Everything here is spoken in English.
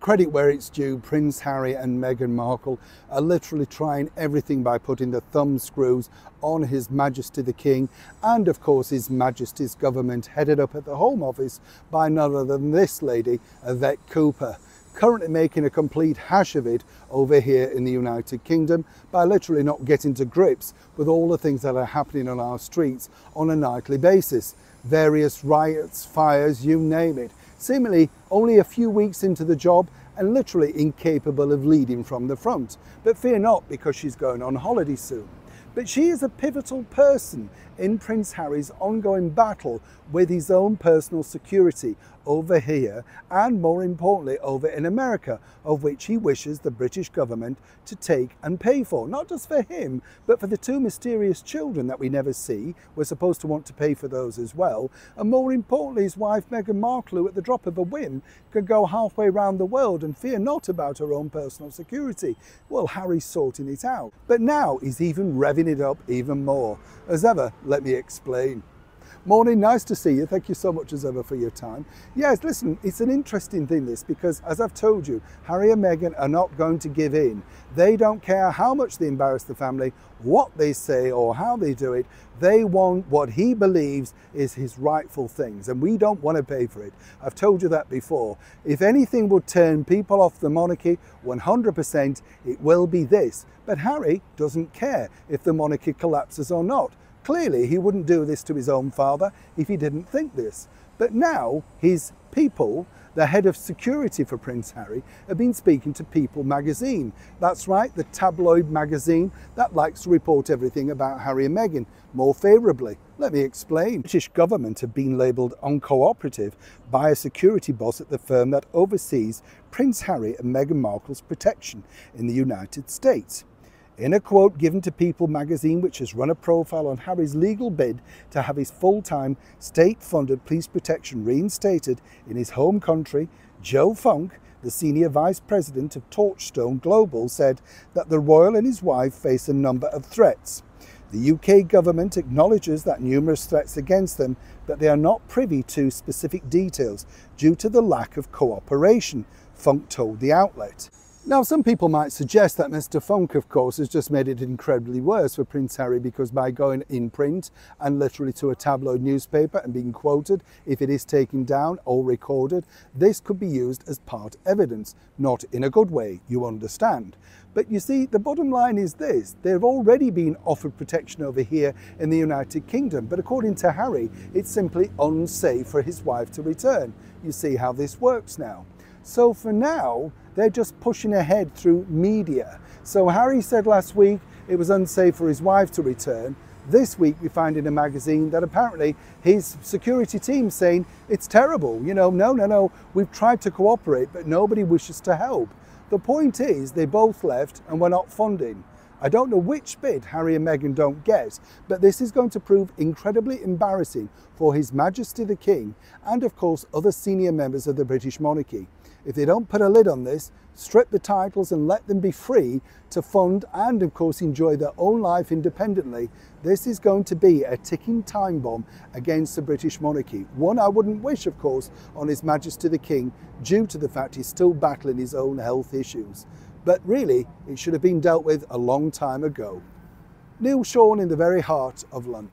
Credit where it's due, Prince Harry and Meghan Markle are literally trying everything by putting the thumb screws on His Majesty the King and of course His Majesty's government, headed up at the Home Office by none other than this lady, Yvette Cooper, currently making a complete hash of it over here in the United Kingdom by literally not getting to grips with all the things that are happening on our streets on a nightly basis. Various riots, fires, you name it. Seemingly only a few weeks into the job and literally incapable of leading from the front. But fear not, because she's going on holiday soon. But she is a pivotal person in Prince Harry's ongoing battle with his own personal security over here and, more importantly, over in America, of which he wishes the British government to take and pay for. Not just for him, but for the two mysterious children that we never see. We're supposed to want to pay for those as well. And more importantly, his wife Meghan Markle, who at the drop of a whim could go halfway around the world and fear not about her own personal security. Well, Harry's sorting it out. But now he's even revving it up even more. As ever, let me explain. Morning, nice to see you. Thank you so much as ever for your time. Yes, listen, it's an interesting thing this, because as I've told you, Harry and Meghan are not going to give in. They don't care how much they embarrass the family, what they say or how they do it. They want what he believes is his rightful things, and we don't want to pay for it. I've told you that before. If anything would turn people off the monarchy, 100% it will be this. But Harry doesn't care if the monarchy collapses or not. Clearly, he wouldn't do this to his own father if he didn't think this. But now his people, the head of security for Prince Harry, have been speaking to People magazine. That's right, the tabloid magazine that likes to report everything about Harry and Meghan more favourably. Let me explain. The British government have been labelled uncooperative by a security boss at the firm that oversees Prince Harry and Meghan Markle's protection in the United States. In a quote given to People magazine, which has run a profile on Harry's legal bid to have his full-time state-funded police protection reinstated in his home country, Joe Funk, the senior vice president of Torchstone Global, said that the royal and his wife face a number of threats. The UK government acknowledges that numerous threats against them, but they are not privy to specific details due to the lack of cooperation, Funk told the outlet. Now, some people might suggest that Mr. Funk, of course, has just made it incredibly worse for Prince Harry, because by going in print and literally to a tabloid newspaper and being quoted, if it is taken down or recorded, this could be used as part evidence, not in a good way, you understand. But you see, the bottom line is this: they've already been offered protection over here in the United Kingdom, but according to Harry, it's simply unsafe for his wife to return. You see how this works now. So for now, they're just pushing ahead through media. So Harry said last week it was unsafe for his wife to return. This week we find in a magazine that apparently his security team's saying it's terrible. You know, no, we've tried to cooperate, but nobody wishes to help. The point is, they both left and we're not funding. I don't know which bit Harry and Meghan don't get, but this is going to prove incredibly embarrassing for His Majesty the King and of course other senior members of the British monarchy. If they don't put a lid on this, strip the titles and let them be free to fund and of course enjoy their own life independently, this is going to be a ticking time bomb against the British monarchy. One I wouldn't wish, of course, on His Majesty the King, due to the fact he's still battling his own health issues. But really, it should have been dealt with a long time ago. Neil Sean in the very heart of London.